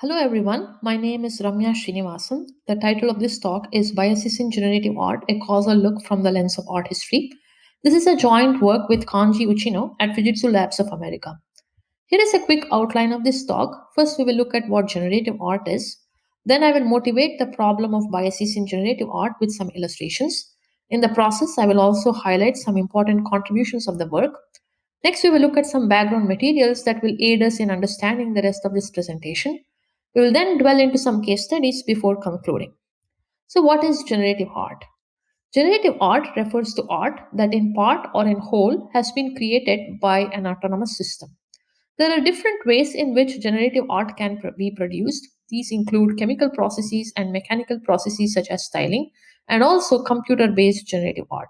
Hello everyone, my name is Ramya Srinivasan. The title of this talk is Biases in Generative Art, a causal look from the lens of art history. This is a joint work with Kanji Uchino at Fujitsu Labs of America. Here is a quick outline of this talk. First, we will look at what generative art is. Then, I will motivate the problem of biases in generative art with some illustrations. In the process, I will also highlight some important contributions of the work. Next, we will look at some background materials that will aid us in understanding the rest of this presentation. We will then dwell into some case studies before concluding. So, what is generative art? Generative art refers to art that, in part or in whole, has been created by an autonomous system. There are different ways in which generative art can be produced. These include chemical processes and mechanical processes such as styling, and also computer based generative art.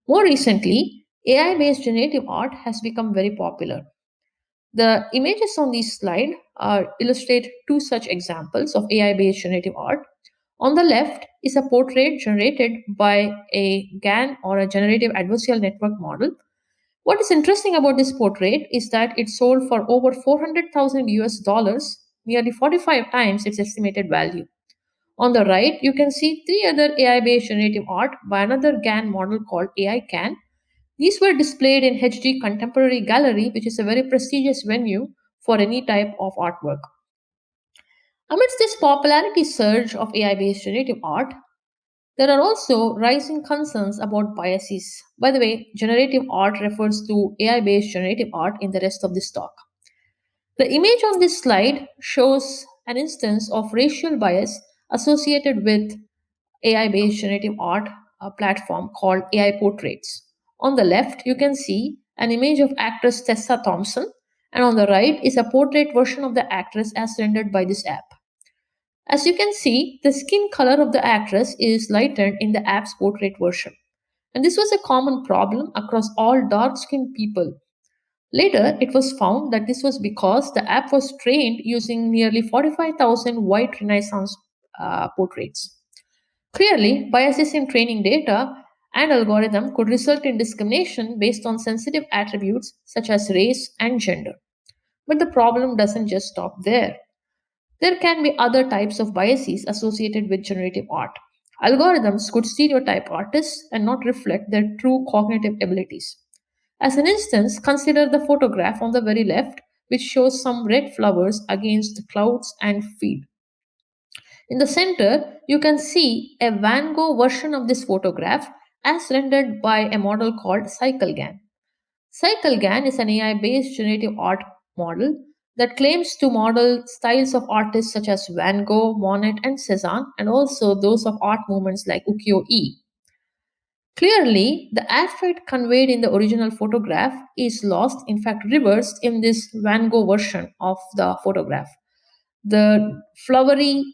More recently, AI based generative art has become very popular. The images on this slide illustrate two such examples of AI based generative art. On the left is a portrait generated by a GAN or a generative adversarial network model. What is interesting about this portrait is that it sold for over 400,000 US dollars, nearly 45 times its estimated value. On the right, you can see three other AI based generative art by another GAN model called AI CAN. These were displayed in HG Contemporary Gallery, which is a very prestigious venue for any type of artwork. Amidst this popularity surge of AI based generative art, there are also rising concerns about biases. By the way, generative art refers to AI based generative art in the rest of this talk. The image on this slide shows an instance of racial bias associated with AI based generative art platform called AI Portraits. On the left, you can see an image of actress Tessa Thompson, and on the right is a portrait version of the actress as rendered by this app. As you can see, the skin color of the actress is lightened in the app's portrait version. And this was a common problem across all dark skinned people. Later, it was found that this was because the app was trained using nearly 45,000 white Renaissance portraits. Clearly, biases in training data and algorithm could result in discrimination based on sensitive attributes such as race and gender. But the problem doesn't just stop there. There can be other types of biases associated with generative art. Algorithms could stereotype artists and not reflect their true cognitive abilities. As an instance, consider the photograph on the very left, which shows some red flowers against clouds and field. In the center, you can see a Van Gogh version of this photograph as rendered by a model called CycleGAN. CycleGAN is an AI based generative art model that claims to model styles of artists such as Van Gogh, Monet, and Cezanne, and also those of art movements like ukiyo-e. Clearly, the affect conveyed in the original photograph is lost, in fact, reversed in this Van Gogh version of the photograph. The flowery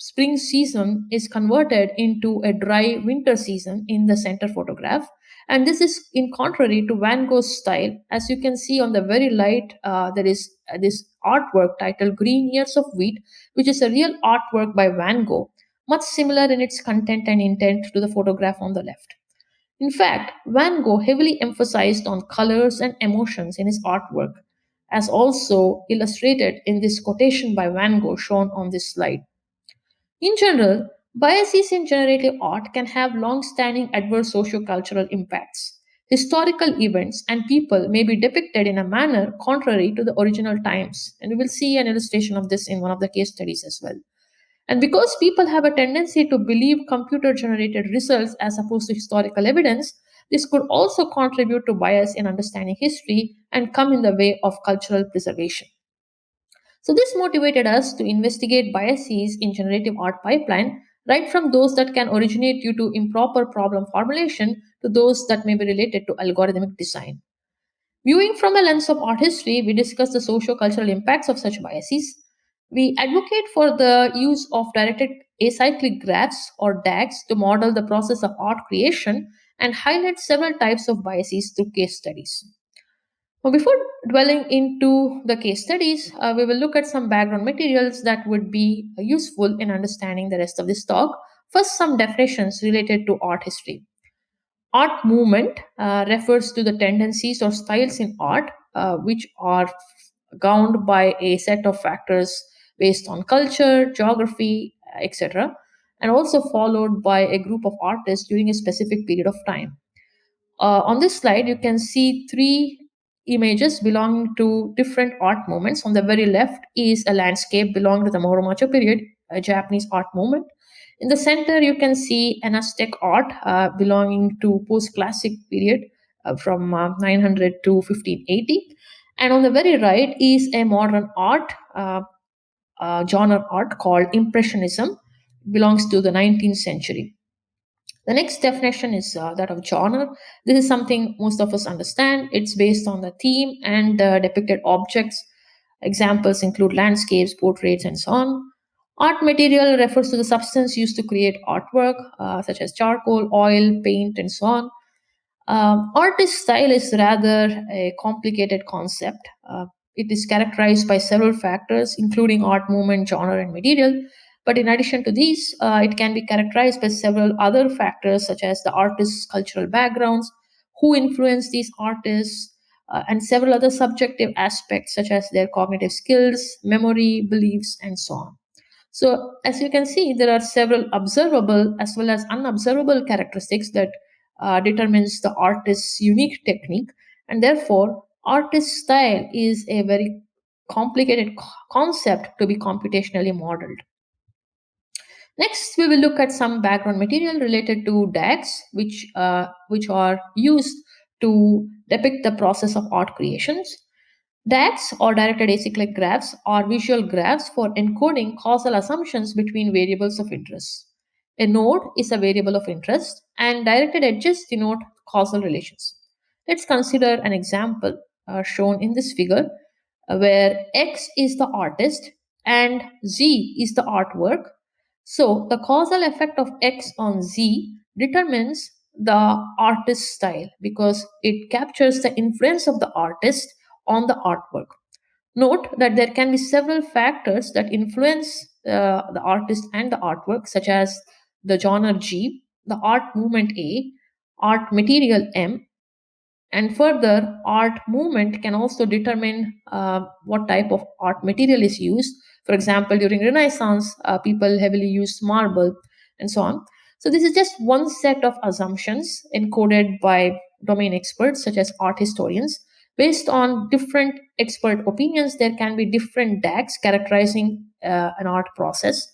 spring season is converted into a dry winter season in the center photograph. And this is in contrary to Van Gogh's style. As you can see on the very light, there is this artwork titled Green Years of Wheat, which is a real artwork by Van Gogh, much similar in its content and intent to the photograph on the left. In fact, Van Gogh heavily emphasized on colors and emotions in his artwork, as also illustrated in this quotation by Van Gogh shown on this slide. In general, biases in generative art can have long standing adverse sociocultural impacts. Historical events and people may be depicted in a manner contrary to the original times, and we will see an illustration of this in one of the case studies as well. And because people have a tendency to believe computer generated results as opposed to historical evidence, this could also contribute to bias in understanding history and come in the way of cultural preservation. So, this motivated us to investigate biases in generative art pipeline, right from those that can originate due to improper problem formulation to those that may be related to algorithmic design. Viewing from a lens of art history, we discuss the socio-cultural impacts of such biases. We advocate for the use of directed acyclic graphs or DAGs to model the process of art creation and highlight several types of biases through case studies. Now, before dwelling into the case studies, we will look at some background materials that would be useful in understanding the rest of this talk. First, some definitions related to art history. Art movement refers to the tendencies or styles in art which are governed by a set of factors based on culture, geography, etc., and also followed by a group of artists during a specific period of time. On this slide, you can see three images belonging to different art movements. On the very left is a landscape belonging to the Muromacho period, a Japanese art movement. In the center, you can see an Aztec art belonging to post-classic period from 900 to 1580. And on the very right is a modern art, genre art called Impressionism, belongs to the 19th century. The next definition is that of genre. This is something most of us understand. It's based on the theme and the depicted objects. Examples include landscapes, portraits, and so on. Art material refers to the substance used to create artwork, such as charcoal, oil, paint, and so on. Artist style is rather a complicated concept. It is characterized by several factors, including art movement, genre, and material. But in addition to these, it can be characterized by several other factors, such as the artist's cultural backgrounds, who influenced these artists, and several other subjective aspects, such as their cognitive skills, memory, beliefs, and so on. So, as you can see, there are several observable as well as unobservable characteristics that determines the artist's unique technique, and therefore, artist style is a very complicated concept to be computationally modeled. Next, we will look at some background material related to DAGs, which are used to depict the process of art creations. DAGs, or directed acyclic graphs, are visual graphs for encoding causal assumptions between variables of interest. A node is a variable of interest, and directed edges denote causal relations. Let's consider an example shown in this figure where X is the artist and Z is the artwork. So, the causal effect of X on Z determines the artist's style because it captures the influence of the artist on the artwork. Note that there can be several factors that influence the artist and the artwork, such as the genre G, the art movement A, art material M, and further, art movement can also determine what type of art material is used. For example, during Renaissance, people heavily used marble and so on. So, this is just one set of assumptions encoded by domain experts, such as art historians. Based on different expert opinions, there can be different DAGs characterizing an art process.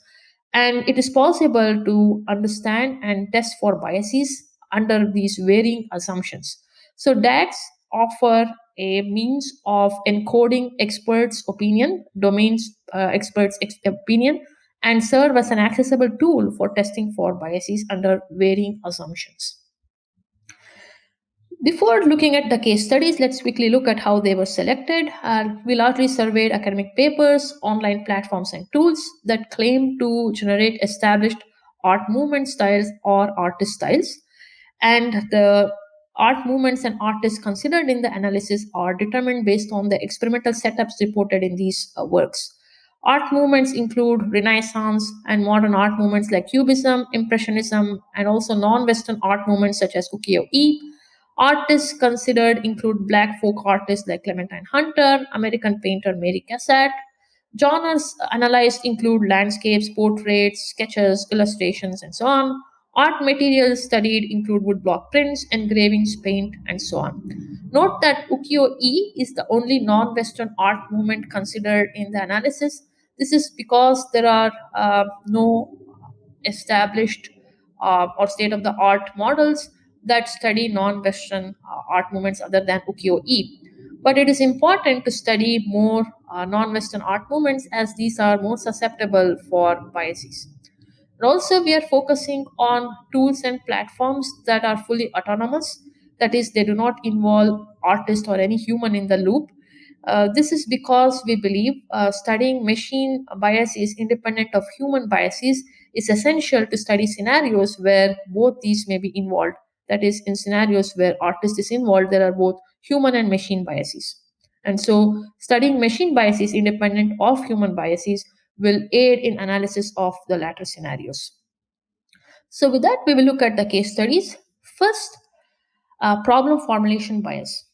And it is possible to understand and test for biases under these varying assumptions. So DAGs offer a means of encoding experts' opinion, domains experts' opinion, and serve as an accessible tool for testing for biases under varying assumptions. Before looking at the case studies, let's quickly look at how they were selected. We largely surveyed academic papers, online platforms, and tools that claim to generate established art movement styles or artist styles. And the art movements and artists considered in the analysis are determined based on the experimental setups reported in these works. Art movements include Renaissance and modern art movements like Cubism, Impressionism, and also non Western art movements such as ukiyo-e. Artists considered include Black folk artists like Clementine Hunter, American painter Mary Cassatt. Genres analyzed include landscapes, portraits, sketches, illustrations, and so on. Art materials studied include woodblock prints, engravings, paint, and so on. Note that ukiyo-e is the only non-Western art movement considered in the analysis. This is because there are no established or state-of-the-art models that study non-Western art movements other than ukiyo-e. But it is important to study more non-Western art movements as these are more susceptible for biases. And also, we are focusing on tools and platforms that are fully autonomous. That is, they do not involve artist or any human in the loop. This is because we believe studying machine biases independent of human biases is essential to study scenarios where both these may be involved. That is, in scenarios where artist is involved, there are both human and machine biases. And so, studying machine biases independent of human biases will aid in analysis of the latter scenarios. So with that, we will look at the case studies. First, problem formulation bias.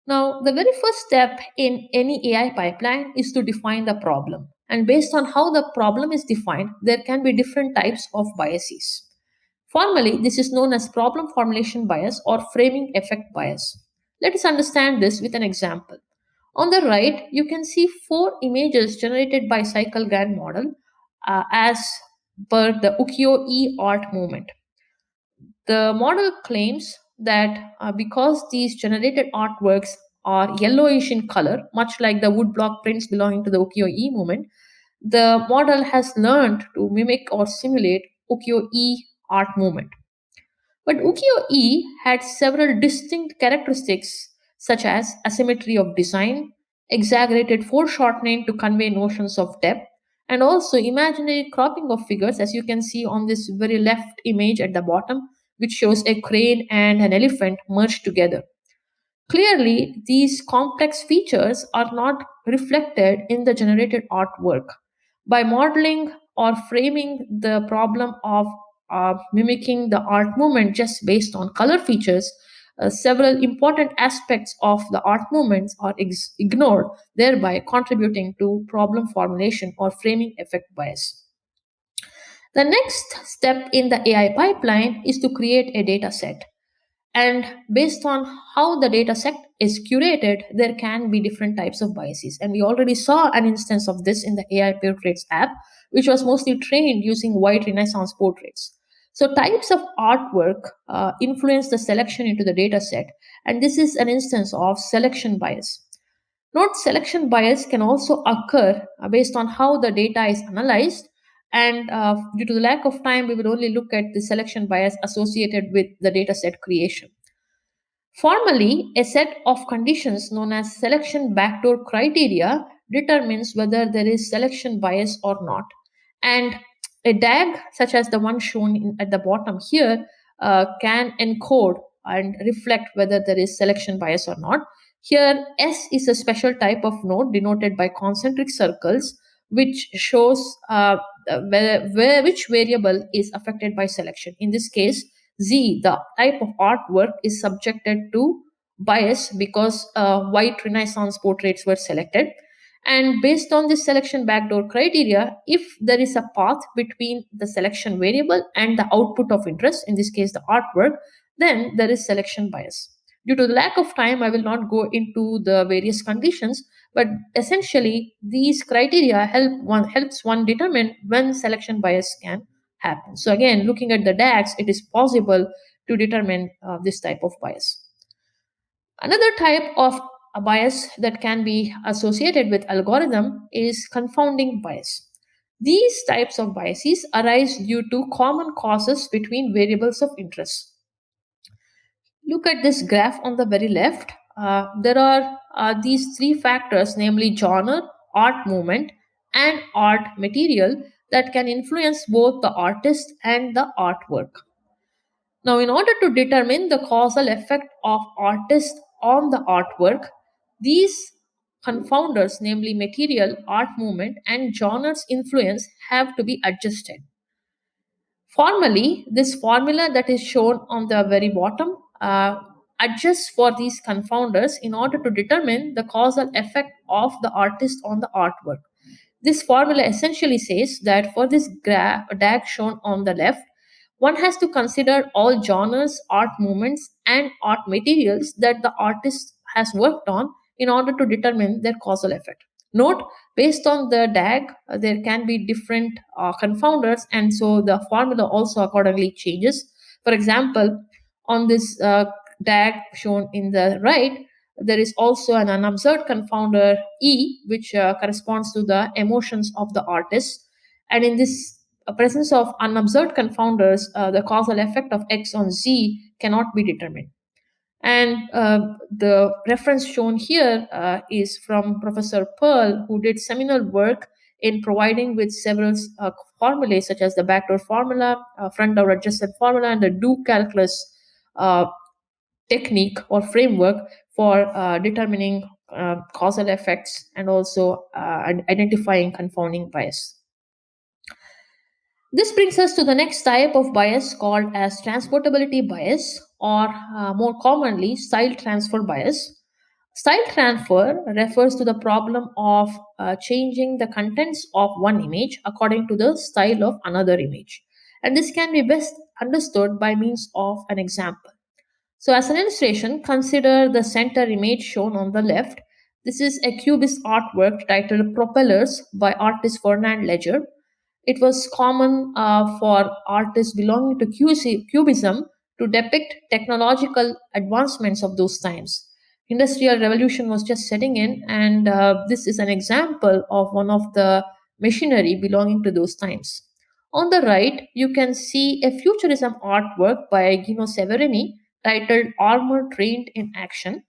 Now, the very first step in any AI pipeline is to define the problem. And based on how the problem is defined, there can be different types of biases. Formally, this is known as problem formulation bias or framing effect bias. Let us understand this with an example. On the right, you can see four images generated by Cycle GAN model as per the ukiyo-e art movement. The model claims that because these generated artworks are yellowish in color, much like the woodblock prints belonging to the ukiyo-e movement, the model has learned to mimic or simulate ukiyo-e art movement. But ukiyo-e had several distinct characteristics such as asymmetry of design, exaggerated foreshortening to convey notions of depth, and also imaginary cropping of figures, as you can see on this very left image at the bottom, which shows a crane and an elephant merged together. Clearly, these complex features are not reflected in the generated artwork. By modeling or framing the problem of mimicking the art movement just based on color features, several important aspects of the art movements are ignored, thereby contributing to problem formulation or framing effect bias. The next step in the AI pipeline is to create a data set. And based on how the data set is curated, there can be different types of biases. And we already saw an instance of this in the AI Portraits app, which was mostly trained using white Renaissance portraits. So, types of artwork influence the selection into the data set, and this is an instance of selection bias. Note selection bias can also occur based on how the data is analyzed, and due to the lack of time, we will only look at the selection bias associated with the dataset creation. Formally, a set of conditions known as selection backdoor criteria determines whether there is selection bias or not. And a DAG, such as the one shown at the bottom here, can encode and reflect whether there is selection bias or not. Here, S is a special type of node denoted by concentric circles, which shows which variable is affected by selection. In this case, Z, the type of artwork, is subjected to bias because white Renaissance portraits were selected. And based on this selection backdoor criteria, if there is a path between the selection variable and the output of interest, in this case the artwork, then there is selection bias. Due to the lack of time, I will not go into the various conditions, but essentially these criteria helps one determine when selection bias can happen. So again, looking at the DAX, it is possible to determine this type of bias. Another type of a bias that can be associated with algorithm is confounding bias. These types of biases arise due to common causes between variables of interest. Look at this graph on the very left. There are these three factors, namely genre, art movement, and art material, that can influence both the artist and the artwork. Now, in order to determine the causal effect of artist on the artwork, these confounders, namely material, art movement, and genre's influence, have to be adjusted. Formally, this formula that is shown on the very bottom adjusts for these confounders in order to determine the causal effect of the artist on the artwork. This formula essentially says that for this DAG shown on the left, one has to consider all genres, art movements, and art materials that the artist has worked on in order to determine their causal effect. Note, based on the DAG, there can be different confounders, and so the formula also accordingly changes. For example, on this DAG shown in the right, there is also an unobserved confounder E, which corresponds to the emotions of the artist. And in this presence of unobserved confounders, the causal effect of X on Z cannot be determined. And the reference shown here is from Professor Pearl, who did seminal work in providing with several formulae, such as the backdoor formula, front-door adjusted formula, and the do calculus technique or framework for determining causal effects and also identifying confounding bias. This brings us to the next type of bias called as transportability bias, or more commonly style transfer bias. Style transfer refers to the problem of changing the contents of one image according to the style of another image. And this can be best understood by means of an example. So, as an illustration, consider the center image shown on the left. This is a Cubist artwork titled Propellers by artist Fernand Léger. It was common for artists belonging to Cubism to depict technological advancements of those times. Industrial revolution was just setting in, and this is an example of one of the machinery belonging to those times. On the right, you can see a futurism artwork by Gino Severini titled Armor Trained in Action.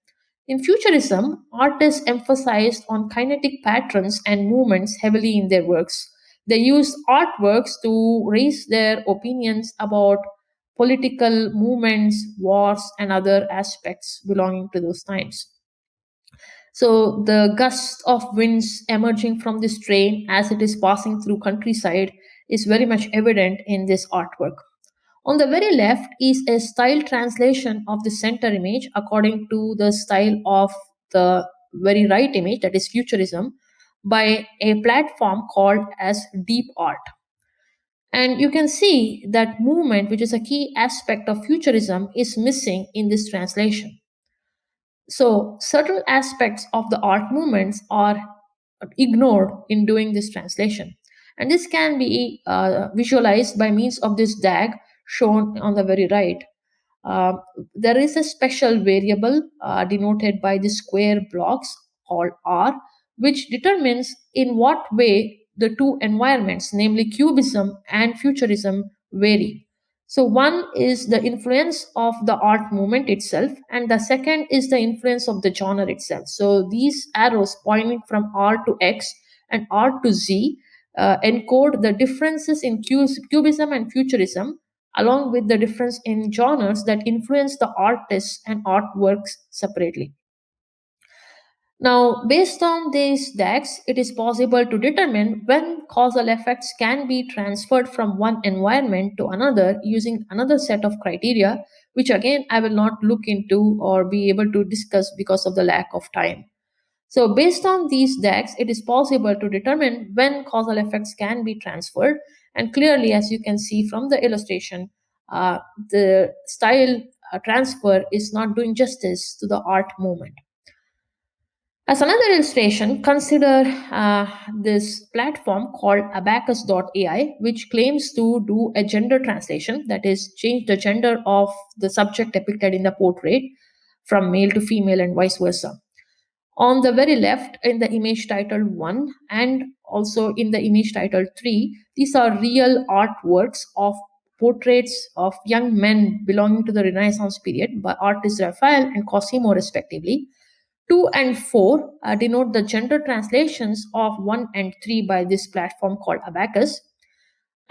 In futurism, artists emphasized on kinetic patterns and movements heavily in their works. They used artworks to raise their opinions about political movements, wars, and other aspects belonging to those times. So, the gust of winds emerging from this train as it is passing through countryside is very much evident in this artwork. On the very left is a style translation of the center image according to the style of the very right image, that is futurism, by a platform called as deep art. And you can see that movement, which is a key aspect of futurism, is missing in this translation. So, certain aspects of the art movements are ignored in doing this translation. And this can be visualized by means of this DAG shown on the very right. Uh, there is a special variable denoted by the square blocks called R, which determines in what way the two environments, namely cubism and futurism, vary. So, one is the influence of the art movement itself, and the second is the influence of the genre itself. So, these arrows pointing from R to X and R to Z encode the differences in cubism and futurism, along with the difference in genres that influence the artists and artworks separately. Now, based on these DAGs, it is possible to determine when causal effects can be transferred from one environment to another using another set of criteria, which again I will not look into or be able to discuss because of the lack of time. So, based on these DAGs, it is possible to determine when causal effects can be transferred. And clearly, as you can see from the illustration, the style transfer is not doing justice to the art movement. As another illustration, consider this platform called abacus.ai, which claims to do a gender translation, that is, change the gender of the subject depicted in the portrait from male to female and vice versa. On the very left, in the image titled 1 and also in the image titled 3, these are real artworks of portraits of young men belonging to the Renaissance period by artists Raphael and Cosimo, respectively. 2 and 4 denote the gender translations of 1 and 3 by this platform called Abacus.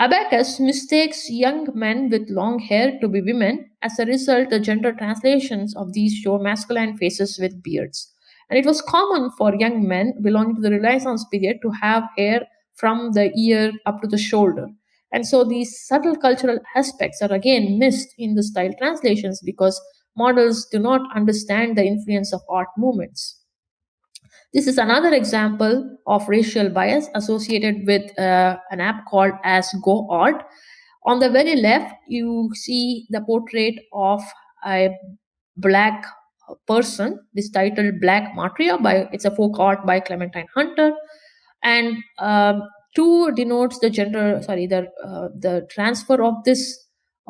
Abacus mistakes young men with long hair to be women. As a result, the gender translations of these show masculine faces with beards. And it was common for young men belonging to the Renaissance period to have hair from the ear up to the shoulder. And so these subtle cultural aspects are again missed in the style translations because models do not understand the influence of art movements. This is another example of racial bias associated with an app called as Go Art. On the very left, you see the portrait of a black person. This titled Black Matria by it's a folk art by Clementine Hunter, and two denotes the gender. Sorry, the transfer of this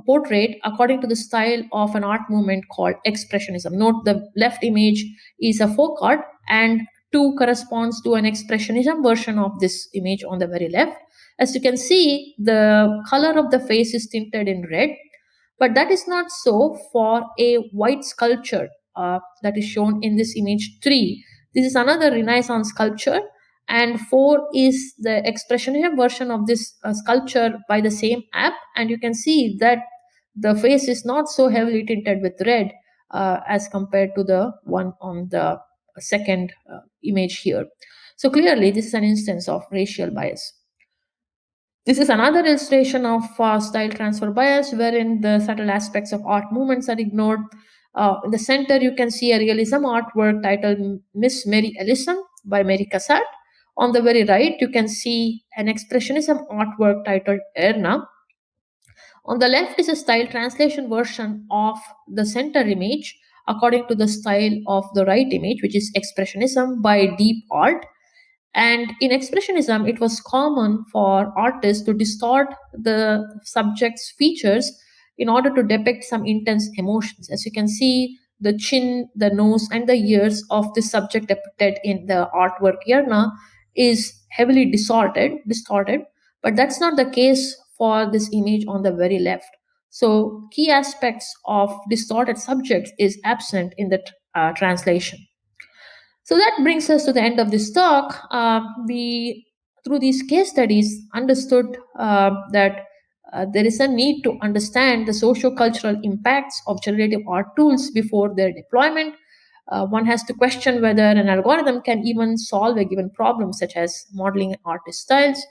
portrait according to the style of an art movement called expressionism. Note the left image is a folk art, and 2 corresponds to an expressionism version of this image on the very left. As you can see, the color of the face is tinted in red, but that is not so for a white sculpture that is shown in this image 3. This is another Renaissance sculpture, and 4 is the expressionism version of this sculpture by the same app, and you can see that the face is not so heavily tinted with red as compared to the one on the second image here. So clearly, this is an instance of racial bias. This is another illustration of style transfer bias, wherein the subtle aspects of art movements are ignored. In the center, you can see a realism artwork titled Miss Mary Ellison by Mary Cassatt. On the very right, you can see an expressionism artwork titled Erna. On the left is a style translation version of the center image according to the style of the right image, which is expressionism by Deep Art. And in expressionism, it was common for artists to distort the subject's features in order to depict some intense emotions. As you can see, the chin, the nose, and the ears of the subject depicted in the artwork Yerna is heavily distorted, but that's not the case for this image on the very left. So, key aspects of distorted subjects is absent in the translation. So that brings us to the end of this talk. We, through these case studies, understood that there is a need to understand the socio-cultural impacts of generative art tools before their deployment. One has to question whether an algorithm can even solve a given problem, such as modeling artist styles.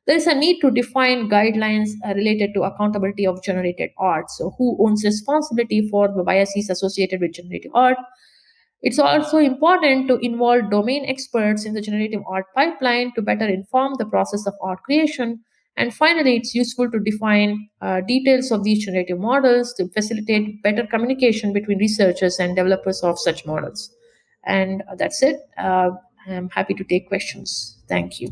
There is a need to define guidelines related to accountability of generated art. So, who owns responsibility for the biases associated with generative art? It's also important to involve domain experts in the generative art pipeline to better inform the process of art creation. And finally, it's useful to define details of these generative models to facilitate better communication between researchers and developers of such models. And that's it. I'm happy to take questions. Thank you.